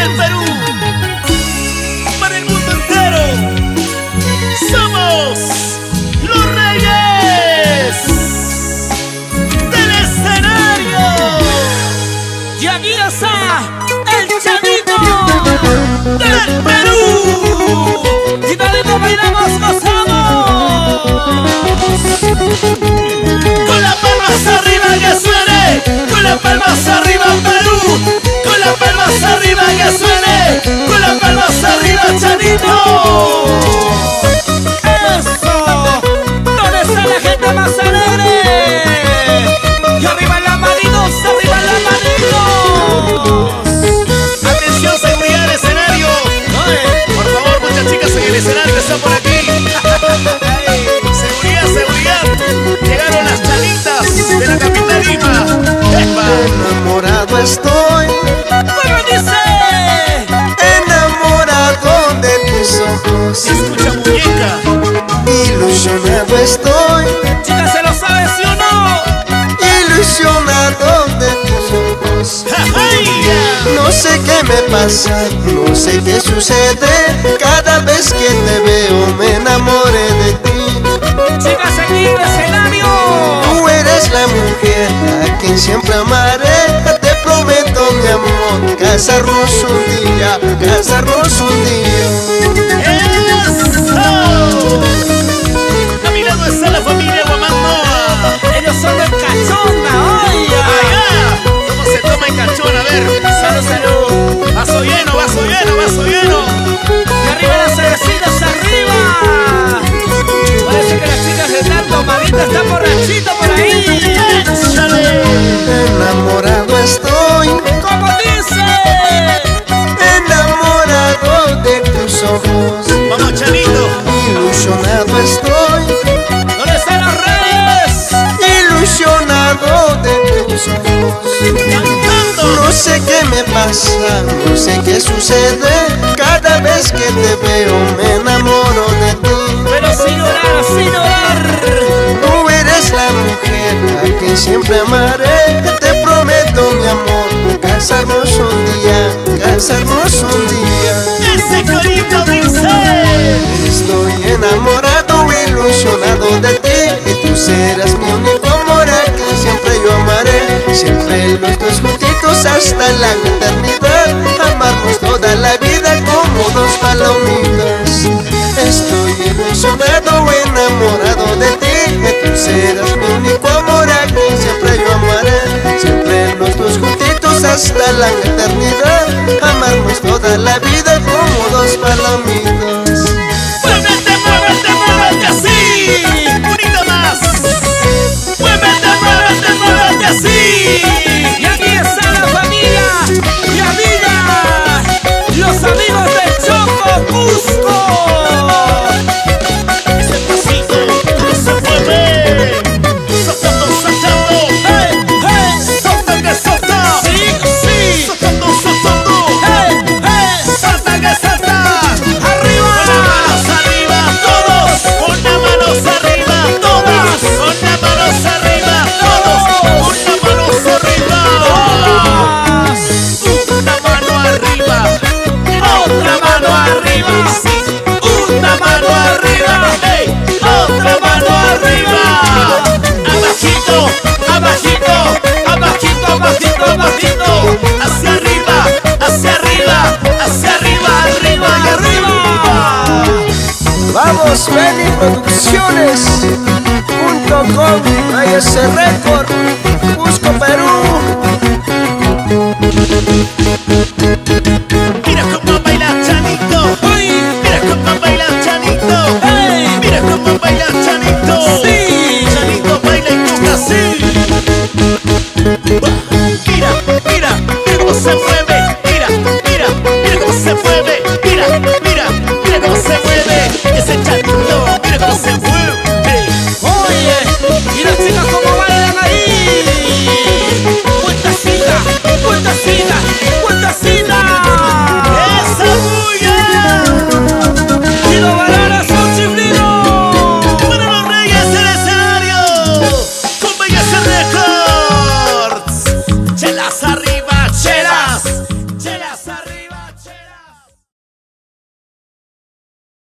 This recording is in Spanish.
el Perú, para el mundo entero. Somos los reyes del escenario. Y aquí está el Chanito del Perú. y todito bailamos, gozamos. Con las palmas arriba que suene, con las palmas arriba Perú, con las palmas arriba que suene, con las palmas arriba Chanito. Eso, ¿dónde está la gente más alegre? Y arriba las manitos, arriba las manitos. Atención, seguridad del escenario. Por favor, muchas chicas en el escenario que están por aquí. Seguridad, seguridad. Llegaron las chanitas de la capital Lima. ¡Epa! Enamorado estoy, ¿Cómo dice? enamorado de tus ojos. Escucha, muñeca. Ilusionado estoy, Chicas, ¿se lo sabe, sí o no? ilusionado de tus ojos. ¡Ay, ya! No sé qué me pasa, no sé qué sucede. Cada vez que te veo me enamoré de ti. Chicas, aquí en el escenario. Tú eres la mujer a quien siempre amaré. Te prometo, mi amor, casarnos un día, casarnos un día. ¡Eso! A mi lado está la familia Guamandoa. Ellos son de Cachonda, oye. ¡Allá! ¿Cómo se toma en cachón? A ver. Salud, salud. Vaso lleno, vaso lleno, vaso lleno. Y arriba las cervecitas, arriba. Parece que las chicas están tomaditas, están borrachitas por ahí. ¡Échale! Enamorado estoy, ¿Cómo dice? enamorado de tus ojos. Vamos, Chanito. Ilusionado estoy, ¿Dónde están los reyes? ilusionado de tus ojos. Cantando. No sé qué me pasa, no sé qué sucede. Cada vez que te veo me enamoro de ti. Pero sin llorar, sin llorar. Tú eres la mujer a quien siempre amaré. Te prometo, mi amor, casarnos un día, casarnos un día. Ese corito dice. Estoy enamorado, ilusionado de ti. Y tú serás mi único amor a quien siempre yo amaré. Siempre los dos juntitos hasta la eternidad. Amarnos toda la vida como dos palomitas. Estoy ilusionado, enamorado de ti. Que tú serás mi único amor a quien siempre yo amaré. Siempre los dos juntitos hasta la eternidad. Amarnos toda la vida como dos palomitas. ¡Muévete, muévete, muévete así! ¡Unita más! ¡Muévete, muévete, muévete así! Y aquí está la familia y amigas, los amigos de Choco Cusco. Ese pasito no se mueve. Soltando, soltando. ¡Hey, hey! Solta que solta. ¡Sí, sí! Soltando, soltando. ¡Hey, hey! Salta que salta. ¡Arriba! Con las manos arriba todos. Con las manos arriba todas. Con las manos arriba todos. Con las manos arriba. Una mano arriba. Otra mano arriba. Sí. Una mano arriba. Hey. Otra mano arriba. Abajito, abajito, abajito, abajito, abajito. Hacia arriba, hacia arriba, hacia arriba, arriba y arriba. Vamos, Benny Producciones.com, AS Record, Cusco, Perú. Mira cómo baila Chanito. Mira cómo baila Chanito. Mira cómo baila Chanito. Sí. Chanito baila y toca así. Mira, mira, mira cómo se mueve. Mira, mira, mira cómo se mueve. Mira, mira, mira cómo se mueve. Ese Chanito, mira cómo se mueve.